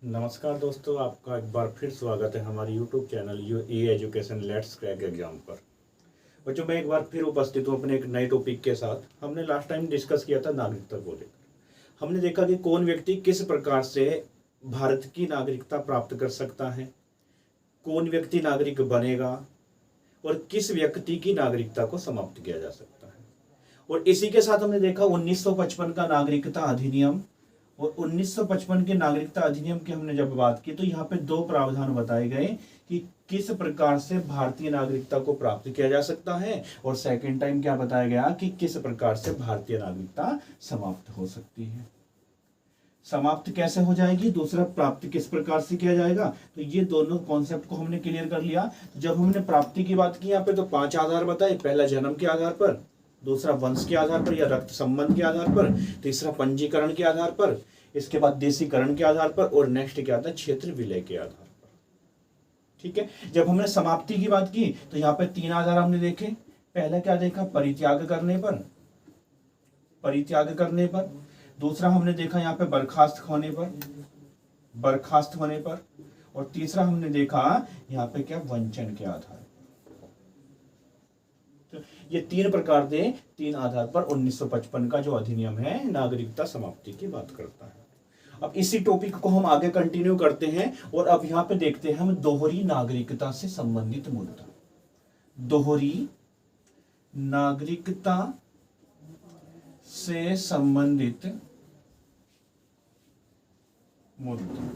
नमस्कार दोस्तों, आपका एक बार फिर स्वागत है हमारे YouTube channel E education let's crack exam पर। बच्चों, मैं एक बार फिर उपस्थित हूँ अपने एक नए टॉपिक के साथ। हमने लास्ट टाइम डिस्कस किया था नागरिकता को लेकर। हमने देखा कि कौन व्यक्ति किस प्रकार से भारत की नागरिकता प्राप्त कर सकता है, कौन व्यक्ति नागरिक बनेगा और किस व्यक्ति की नागरिकता को समाप्त किया जा सकता है। और इसी के साथ हमने देखा 1955 का नागरिकता अधिनियम। और 1955 के नागरिकता अधिनियम की हमने जब बात की तो यहाँ पे दो प्रावधान बताए गए कि किस प्रकार से भारतीय नागरिकता को प्राप्त किया जा सकता है, और सेकंड टाइम क्या बताया गया कि किस प्रकार से भारतीय नागरिकता समाप्त हो सकती है। समाप्त कैसे हो जाएगी, दूसरा प्राप्ति किस प्रकार से किया जाएगा। तो ये दोनों कॉन्सेप्ट को हमने क्लियर कर लिया। जब हमने प्राप्ति की बात की यहाँ पे तो 5 आधार बताए। पहला जन्म के आधार पर, दूसरा वंश के आधार पर या रक्त संबंध के आधार पर, तीसरा पंजीकरण के आधार पर, इसके बाद देशीकरण के आधार पर, और नेक्स्ट क्या आता है क्षेत्र विलय के आधार पर। ठीक है। जब हमने समाप्ति की बात की तो यहाँ पे 3 आधार हमने देखे। पहला क्या देखा, परित्याग करने पर, परित्याग करने पर। दूसरा हमने देखा यहाँ पे बर्खास्त होने पर, बर्खास्त होने पर। और तीसरा हमने देखा यहाँ पे क्या, वंचन के आधार। ये 3 प्रकार के 3 आधार पर 1955 का जो अधिनियम है नागरिकता समाप्ति की बात करता है। अब इसी टॉपिक को हम आगे कंटिन्यू करते हैं और अब यहां पे देखते हैं हम दोहरी नागरिकता से संबंधित मुद्दा। दोहरी नागरिकता से संबंधित मुद्दा।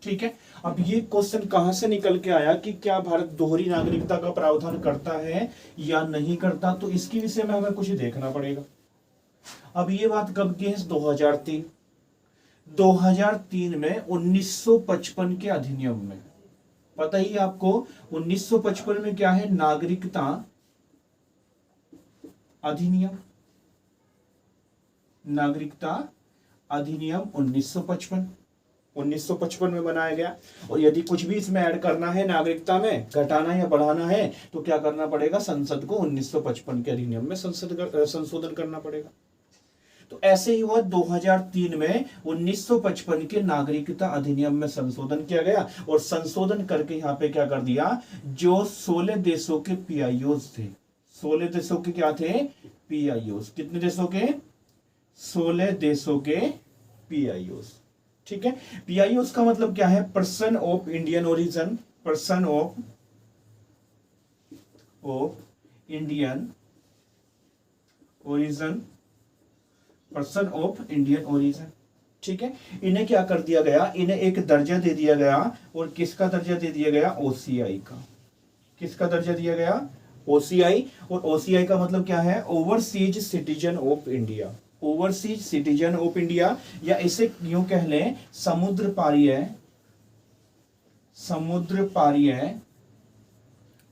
ठीक है। अब ये क्वेश्चन कहां से निकल के आया कि क्या भारत दोहरी नागरिकता का प्रावधान करता है या नहीं करता, तो इसके विषय में हमें कुछ देखना पड़ेगा। अब ये बात कब की है, 2003। 2003 में 1955 के अधिनियम में, पता ही आपको 1955 में क्या है, नागरिकता अधिनियम। नागरिकता अधिनियम 1955 में बनाया गया। और यदि कुछ भी इसमें ऐड करना है, नागरिकता में घटाना या बढ़ाना है, तो क्या करना पड़ेगा, संसद को 1955 के अधिनियम में संशोधन करना पड़ेगा। तो ऐसे ही हुआ 2003 में 1955 के नागरिकता अधिनियम में संशोधन किया गया। और संशोधन करके यहाँ पे क्या कर दिया, जो 16 देशों के पीआईओज थे, 16 देशों के क्या थे, पीआईओज। कितने देशों के, 16 देशों के पीआईओज। ठीक है। पीआईओज का मतलब क्या है, person of Indian origin, person of Indian origin, person of Indian origin. ठीक है। इन्हें क्या कर दिया गया, इन्हें एक दर्जा दे दिया गया। और किसका दर्जा दे दिया गया, ओसीआई का। किसका दर्जा दिया गया, ओसीआई। और ओसीआई का मतलब क्या है, overseas citizen of India. Overseas citizen of India, या इसे यूं कह लें, समुद्र पारीय, समुद्र पारीय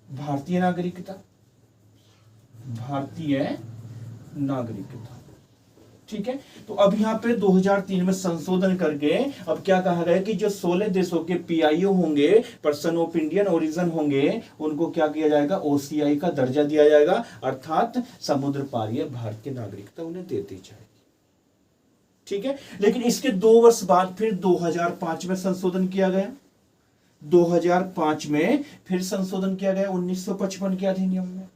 भारतीय नागरिकता, भारतीय नागरिकता। ठीक है। तो अब यहां पे 2003 में संशोधन करके अब क्या कहा गया कि जो 16 देशों के पीआईओ होंगे, पर्सन ऑफ इंडियन ओरिजिन होंगे, उनको क्या किया जाएगा, ओसीआई का दर्जा दिया जाएगा, अर्थात समुद्र पारीय भारतीय नागरिकता उन्हें देती जाएगी। ठीक है। लेकिन इसके 2 वर्ष बाद फिर 2005 में संशोधन किया गया। 2005 में फिर संशोधन किया गया 1955 के अधिनियम में।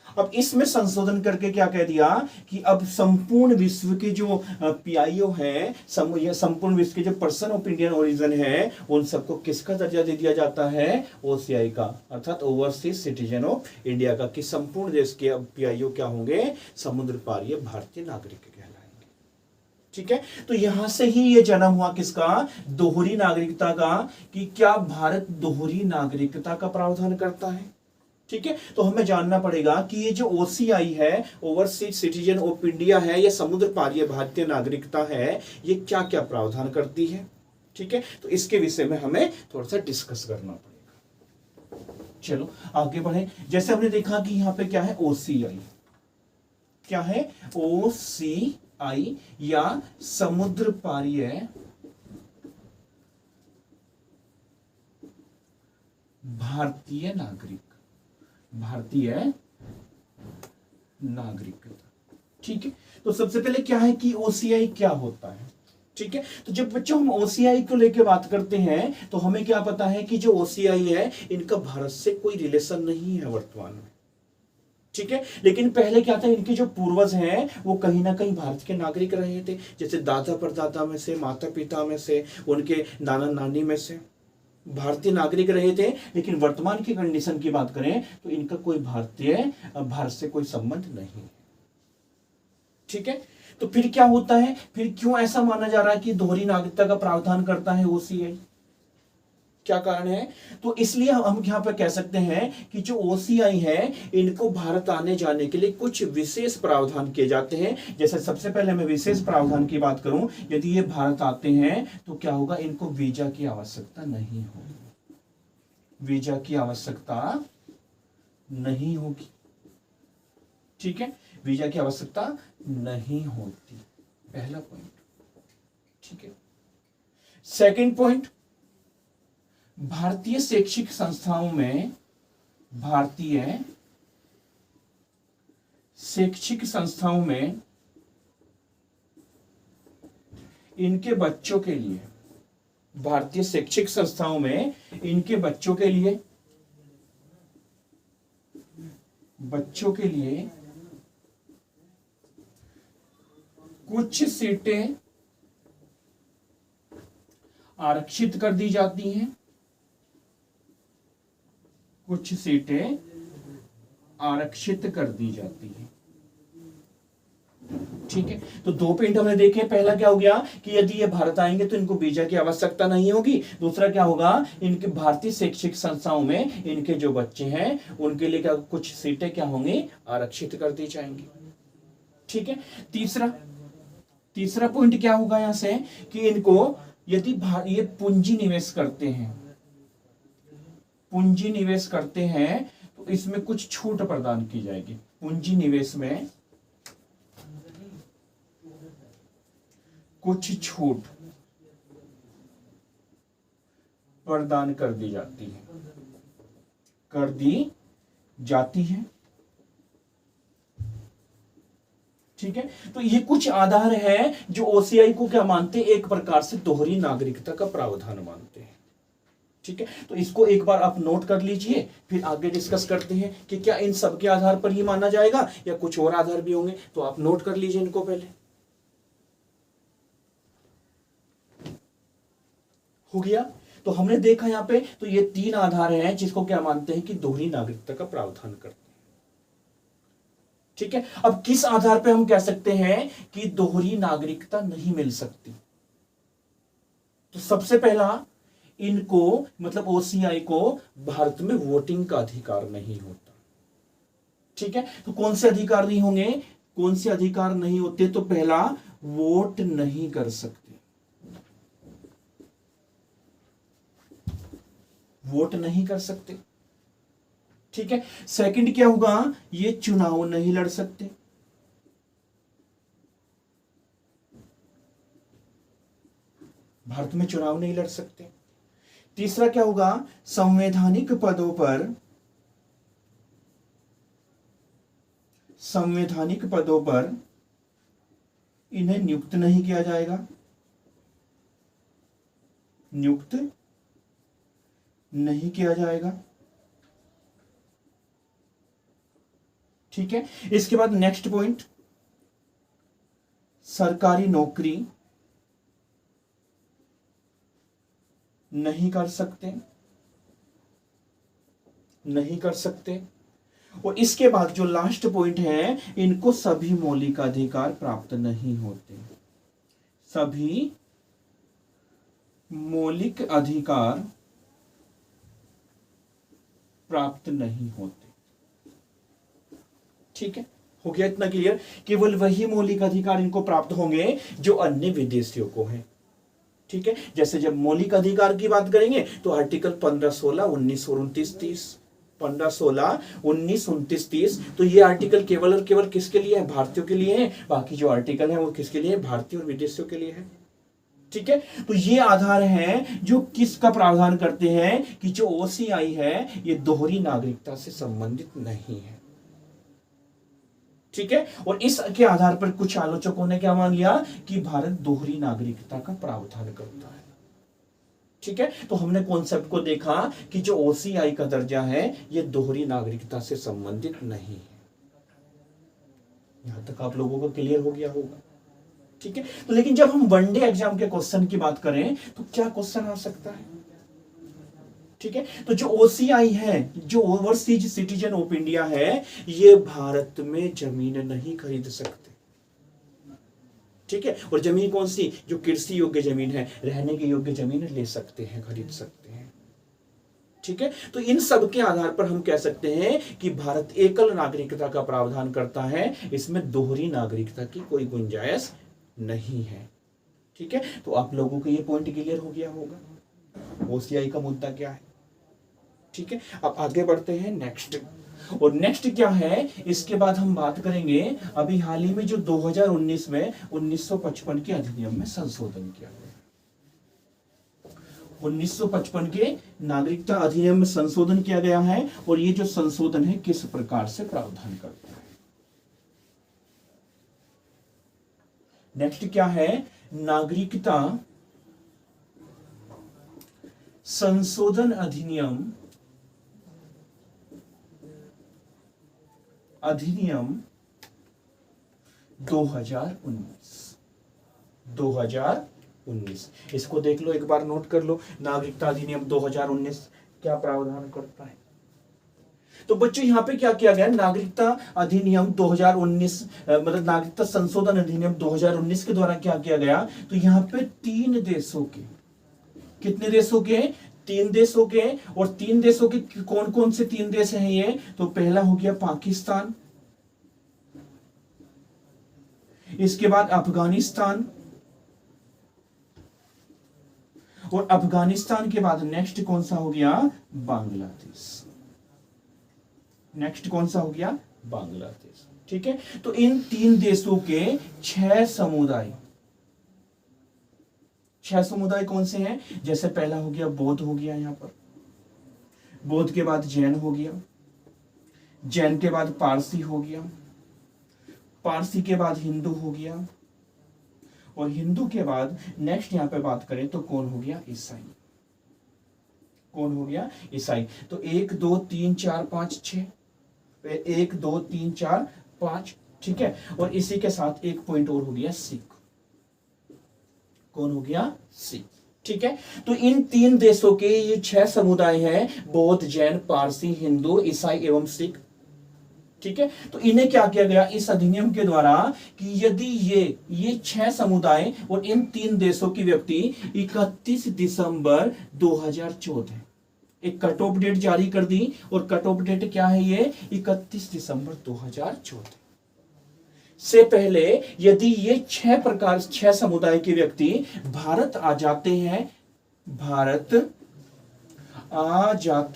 अब इसमें संशोधन करके क्या कह दिया कि अब संपूर्ण विश्व के जो पीआईओ हैं, संपूर्ण विश्व के जो पर्सन ऑफ इंडियन ओरिजिन है, उन सबको किसका दर्जा दे दिया जाता है, ओसीआई का, अर्थात ओवरसीज सिटीजन ऑफ इंडिया का। कि संपूर्ण देश के पीआईओ क्या होंगे, समुद्र पारीय भारतीय नागरिक कहलाएंगे। ठीक है। तो यहां से ही ये जन्म हुआ किसका, दोहरी नागरिकता का, कि क्या भारत दोहरी नागरिकता का प्रावधान करता है। ठीक है। तो हमें जानना पड़ेगा कि ये जो ओसीआई है, ओवरसीज सिटीजन ऑफ इंडिया है, या समुद्र पारीय भारतीय नागरिकता है, ये क्या क्या प्रावधान करती है। ठीक है। तो इसके विषय में हमें थोड़ा सा डिस्कस करना पड़ेगा। चलो आगे बढ़े। जैसे हमने देखा कि यहां पे क्या है, ओसीआई। क्या है, ओसीआई या समुद्र पारीय भारतीय नागरिक, भारतीय नागरिकता। ठीक है। तो सबसे पहले क्या है कि ओसीआई क्या होता है। ठीक है। तो जब बच्चों हम ओसीआई को लेके बात करते हैं तो हमें क्या पता है कि जो ओसीआई है इनका भारत से कोई रिलेशन नहीं है वर्तमान में, ठीक है। लेकिन पहले क्या था, इनके जो पूर्वज हैं वो कहीं ना कहीं भारत के नागरिक रहे थे, जैसे दादा परदादा में से, माता पिता में से, उनके नाना नानी में से भारतीय नागरिक रहे थे। लेकिन वर्तमान की कंडीशन की बात करें तो इनका कोई भारत से कोई संबंध नहीं, ठीक है। तो फिर क्या होता है, फिर क्यों ऐसा माना जा रहा है कि दोहरी नागरिकता का प्रावधान करता है ओसीआई, क्या कारण है? तो इसलिए हम यहां पर कह सकते हैं कि जो ओसीआई है इनको भारत आने जाने के लिए कुछ विशेष प्रावधान किए जाते हैं। जैसे सबसे पहले मैं विशेष प्रावधान की बात करूं, यदि ये भारत आते हैं तो क्या होगा, इनको वीजा की आवश्यकता नहीं होगी, वीजा की आवश्यकता नहीं होगी, ठीक है, वीजा की आवश्यकता नहीं होती, पहला पॉइंट, ठीक है। सेकंड पॉइंट, भारतीय शैक्षिक संस्थाओं में, भारतीय शैक्षिक संस्थाओं में इनके बच्चों के लिए, भारतीय शैक्षिक संस्थाओं में इनके बच्चों के लिए कुछ सीटें आरक्षित कर दी जाती हैं, कुछ सीटें आरक्षित कर दी जाती हैं, ठीक है। तो दो पॉइंट हमने देखे, पहला क्या हो गया कि यदि ये भारत आएंगे तो इनको वीजा की आवश्यकता नहीं होगी, दूसरा क्या होगा, इनके भारतीय शैक्षिक संस्थाओं में इनके जो बच्चे हैं उनके लिए क्या कुछ सीटें क्या होंगी, आरक्षित कर दी जाएंगी, ठीक है। तीसरा पॉइंट क्या होगा यहां से कि इनको यदि ये पूंजी निवेश करते हैं तो इसमें कुछ छूट प्रदान की जाएगी, पूंजी निवेश में कुछ छूट प्रदान कर दी जाती है, ठीक है। तो ये कुछ आधार है जो ओसीआई को क्या मानते हैं, एक प्रकार से दोहरी नागरिकता का प्रावधान मानते हैं, ठीक है। तो इसको एक बार आप नोट कर लीजिए, फिर आगे डिस्कस करते हैं कि क्या इन सब के आधार पर ही माना जाएगा या कुछ और आधार भी होंगे। तो आप नोट कर लीजिए इनको पहले, हो गया। तो हमने देखा यहां पे, तो ये तीन आधार हैं जिसको क्या मानते हैं कि दोहरी नागरिकता का प्रावधान करते हैं, ठीक है। अब किस आधार पे हम कह सकते हैं कि दोहरी नागरिकता नहीं मिल सकती? तो सबसे पहला, इनको मतलब ओसीआई को भारत में वोटिंग का अधिकार नहीं होता, ठीक है। तो कौन से अधिकार नहीं होंगे, कौन से अधिकार नहीं होते? तो पहला, वोट नहीं कर सकते, वोट नहीं कर सकते, ठीक है। सेकंड क्या होगा, ये चुनाव नहीं लड़ सकते, भारत में चुनाव नहीं लड़ सकते। तीसरा क्या होगा, संवैधानिक पदों पर इन्हें नियुक्त नहीं किया जाएगा, नियुक्त नहीं किया जाएगा, ठीक है। इसके बाद नेक्स्ट पॉइंट, सरकारी नौकरी नहीं कर सकते। और इसके बाद जो लास्ट पॉइंट है, इनको सभी मौलिक अधिकार प्राप्त नहीं होते, सभी मौलिक अधिकार प्राप्त नहीं होते, ठीक है। हो गया इतना क्लियर? केवल वही मौलिक अधिकार इनको प्राप्त होंगे जो अन्य विदेशियों को हैं, ठीक है। जैसे जब मौलिक अधिकार की बात करेंगे तो आर्टिकल 15, 16, 19 और 29, 30, 15, 16, 19, 29, 30, तो ये आर्टिकल केवल और केवल किसके लिए है, भारतीयों के लिए है। बाकी जो आर्टिकल है वो किसके लिए है, भारतीय और विदेशियों के लिए है, ठीक है। तो ये आधार हैं जो किसका प्रावधान करते हैं कि जो ओसीआई है ये दोहरी नागरिकता से संबंधित नहीं है, ठीक है। और इसके आधार पर कुछ आलोचकों ने क्या मान लिया कि भारत दोहरी नागरिकता का प्रावधान करता है। ठीक है, तो हमने कॉन्सेप्ट को देखा कि जो ओसीआई का दर्जा है ये दोहरी नागरिकता से संबंधित नहीं है। यहां तक आप लोगों को क्लियर हो गया होगा। ठीक है, तो लेकिन जब हम वनडे एग्जाम के क्वेश्चन की बात करें तो क्या क्वेश्चन आ सकता है? ठीक है, तो जो ओसीआई है, जो ओवरसीज सिटीजन ऑफ इंडिया है, ये भारत में जमीन नहीं खरीद सकते। ठीक है, और जमीन कौन सी? जो कृषि योग्य जमीन है, रहने की योग्य जमीन ले सकते हैं, खरीद सकते हैं। ठीक है, तो इन सब के आधार पर हम कह सकते हैं कि भारत एकल नागरिकता का प्रावधान करता है, इसमें दोहरी नागरिकता की कोई गुंजाइश नहीं है। ठीक है, तो आप लोगों को ये पॉइंट क्लियर हो गया होगा ओसीआई का मुद्दा क्या है। ठीक है, अब आगे बढ़ते हैं नेक्स्ट। और नेक्स्ट क्या है, इसके बाद हम बात करेंगे अभी हाल ही में जो 2019 में 1955 के अधिनियम में संशोधन किया गया। 1955 के नागरिकता अधिनियम में संशोधन किया गया है, और ये जो संशोधन है किस प्रकार से प्रावधान करता है। नेक्स्ट क्या है, नागरिकता संशोधन अधिनियम 2019। इसको देख लो, एक बार नोट कर लो। नागरिकता अधिनियम 2019 क्या प्रावधान करता है? तो बच्चों यहां पे क्या किया गया, नागरिकता अधिनियम 2019 मतलब नागरिकता संशोधन अधिनियम 2019 के द्वारा क्या किया गया, तो यहां पे 3 देशों के, कितने देशों के? 3 देशों के। और 3 देशों के कौन कौन से 3 देश हैं ये? तो पहला हो गया पाकिस्तान, इसके बाद अफगानिस्तान, और अफगानिस्तान के बाद नेक्स्ट कौन सा हो गया? बांग्लादेश। नेक्स्ट कौन सा हो गया? बांग्लादेश। ठीक है, तो इन 3 देशों के 6 समुदाय, 6 समुदाय कौन से हैं? जैसे पहला हो गया बौद्ध, हो गया यहां पर बौद्ध, के बाद जैन हो गया, जैन के बाद पारसी हो गया, पारसी के बाद हिंदू हो गया, और हिंदू के बाद नेक्स्ट यहां पे बात करें तो कौन हो गया? ईसाई। कौन हो गया? ईसाई। तो 1 2 3 4 5 6, 1 2 3 4 5। ठीक है, और इसी के साथ एक पॉइंट और हो गया सिख। कौन हो गया? सिख। ठीक है, तो इन 3 देशों के ये 6 समुदाय हैं, बौद्ध, जैन, पारसी, हिंदू, ईसाई एवं सिख। ठीक है, तो इन्हें क्या किया गया इस अधिनियम के द्वारा कि यदि ये 6 समुदाय और इन 3 देशों की व्यक्ति 31 दिसंबर 2014 एक कट ऑफ डेट जारी कर दी, और कट ऑफ डेट क्या है? ये 31 दिसंबर 2014 से पहले यदि ये 6 समुदाय के व्यक्ति भारत आ जाते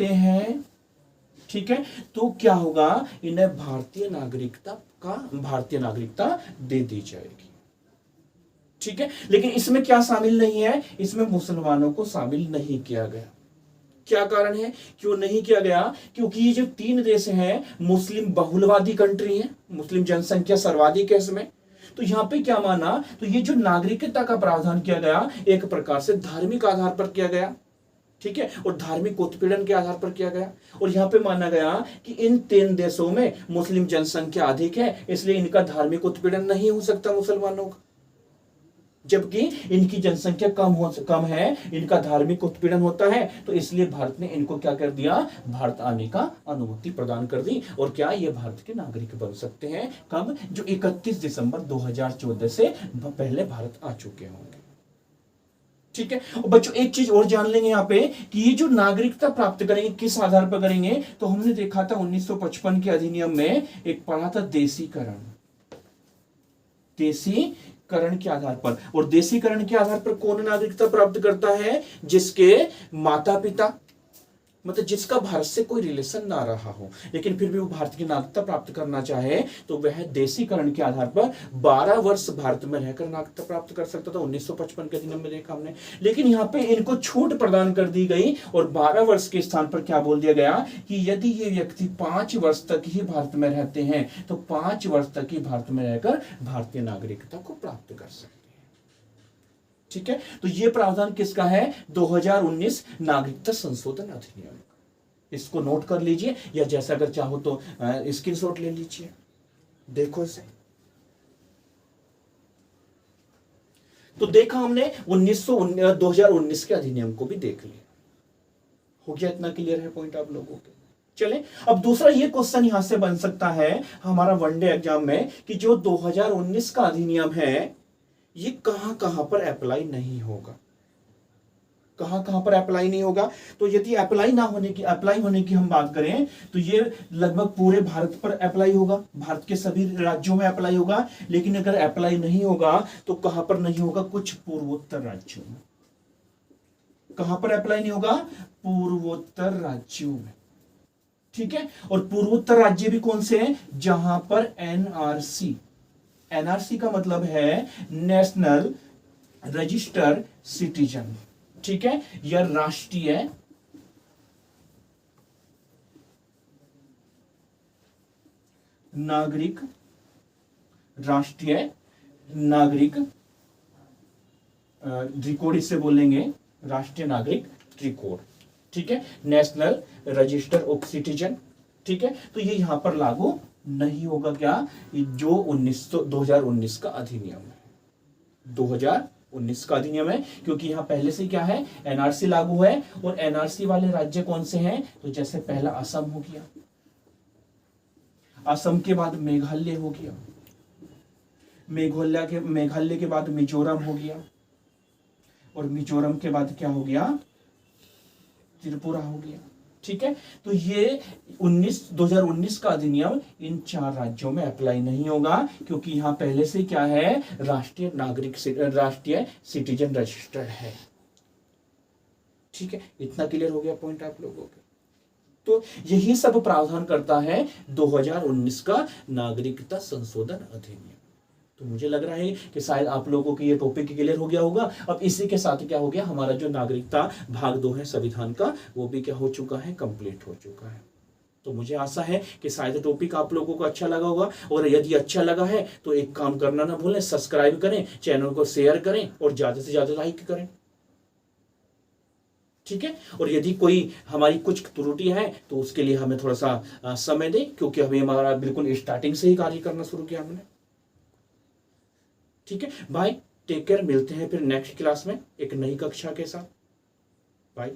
हैं, ठीक है, तो क्या होगा? इन्हें भारतीय नागरिकता दे दी जाएगी। ठीक है, लेकिन इसमें क्या शामिल नहीं है? इसमें मुसलमानों को शामिल नहीं किया गया। क्या कारण है क्यों नहीं किया गया? क्योंकि ये जो 3 देश हैं मुस्लिम बहुलवादी कंट्री है, मुस्लिम जनसंख्या सर्वाधिक है इसमें। तो यहां पे क्या माना, तो ये जो नागरिकता का प्रावधान किया गया एक प्रकार से धार्मिक आधार पर किया गया। ठीक है, और धार्मिक उत्पीड़न के आधार पर किया गया, और यहां पे माना गया कि इन 3 देशों में मुस्लिम जनसंख्या अधिक है, इसलिए इनका धार्मिक उत्पीड़न नहीं हो सकता मुसलमानों का, जबकि इनकी जनसंख्या कम है, इनका धार्मिक उत्पीड़न होता है। तो इसलिए भारत ने इनको क्या कर दिया? भारत आने का अनुमति प्रदान कर दी, और क्या ये भारत के नागरिक बन सकते हैं? कब? जो 31 दिसंबर 2014 से पहले भारत आ चुके होंगे। ठीक है, और बच्चों एक चीज और जान लेंगे यहाँ पे कि ये जो नागरिकता प्राप्त करेंगे किस आधार पर करेंगे, तो हमने देखा था 1955 के अधिनियम में एक पढ़ा था देशीकरण के आधार पर। और देशीकरण के आधार पर कौन नागरिकता प्राप्त करता है? जिसके माता पिता मतलब जिसका भारत से कोई रिलेशन ना रहा हो, लेकिन फिर भी वो भारत की नागरिकता प्राप्त करना चाहे तो वह देशीकरण के आधार पर 12 वर्ष भारत में रहकर नागरिकता प्राप्त कर सकता था। 1955 के अधिनियम में देखा हमने। लेकिन यहाँ पे इनको छूट प्रदान कर दी गई और 12 वर्ष के स्थान पर क्या बोल दिया गया कि यदि ये व्यक्ति 5 वर्ष तक ही भारत में रहते हैं तो 5 वर्ष तक ही भारत में रहकर भारतीय नागरिकता को प्राप्त कर सकते हैं। ठीक है, तो ये प्रावधान किसका है? 2019 नागरिकता संशोधन अधिनियम। इसको नोट कर लीजिए, या जैसा अगर चाहो तो स्क्रीनशॉट ले लीजिए, देखो इसे। तो देखा हमने 2019 के अधिनियम को भी देख लिया। हो गया इतना क्लियर है पॉइंट आप लोगों के? चले, अब दूसरा ये क्वेश्चन यहां से बन सकता है हमारा वनडे एग्जाम में कि जो 2019 का अधिनियम है ये कहां कहां पर अप्लाई नहीं होगा, कहां कहां पर अप्लाई नहीं होगा। तो यदि अप्लाई होने की हम बात करें तो ये लगभग पूरे भारत पर अप्लाई होगा, भारत के सभी राज्यों में अप्लाई होगा। लेकिन अगर अप्लाई नहीं होगा तो कहां पर नहीं होगा? कुछ पूर्वोत्तर राज्यों में। कहां पर अप्लाई नहीं होगा? पूर्वोत्तर राज्यों में। ठीक है, और पूर्वोत्तर राज्य भी कौन से हैं? जहां पर एनआरसी का मतलब है नेशनल रजिस्टर सिटीजन। ठीक है, या राष्ट्रीय नागरिक, राष्ट्रीय नागरिक रिकॉर्ड इसे बोलेंगे, राष्ट्रीय नागरिक रिकॉर्ड। ठीक है, नेशनल रजिस्टर ऑफ सिटीजन। ठीक है, तो ये यहां पर लागू नहीं होगा। क्या? जो 2019 का अधिनियम है, 2019 का अधिनियम है, क्योंकि यहां पहले से क्या है? एनआरसी लागू है। और एनआरसी वाले राज्य कौन से हैं? तो जैसे पहला असम हो गया, असम के बाद मेघालय हो गया, मेघालय के बाद मिजोरम हो गया, और मिजोरम के बाद क्या हो गया? त्रिपुरा हो गया। ठीक है, तो ये 2019 का अधिनियम इन 4 राज्यों में अप्लाई नहीं होगा, क्योंकि यहां पहले से क्या है? राष्ट्रीय सिटीजन रजिस्टर है। ठीक है, इतना क्लियर हो गया पॉइंट आप लोगों के? तो यही सब प्रावधान करता है 2019 का नागरिकता संशोधन अधिनियम। तो मुझे लग रहा है कि शायद आप लोगों को ये टॉपिक क्लियर हो गया होगा। अब इसी के साथ क्या हो गया? हमारा जो नागरिकता भाग 2 है संविधान का, वो भी क्या हो चुका है? कंप्लीट हो चुका है। तो मुझे आशा है कि शायद टॉपिक आप लोगों को अच्छा लगा होगा। और यदि अच्छा लगा है तो एक काम करना ना भूलें, सब्सक्राइब करें, चैनल को शेयर करें और ज्यादा से ज्यादा लाइक करें। ठीक है, और यदि कोई हमारी कुछ त्रुटि है तो उसके लिए हमें थोड़ा सा समय दें, क्योंकि अभी हमारा बिल्कुल स्टार्टिंग से ही कार्य करना शुरू किया हमने। ठीक है, बाय, टेक केयर। मिलते हैं फिर नेक्स्ट क्लास में एक नई कक्षा के साथ। बाय।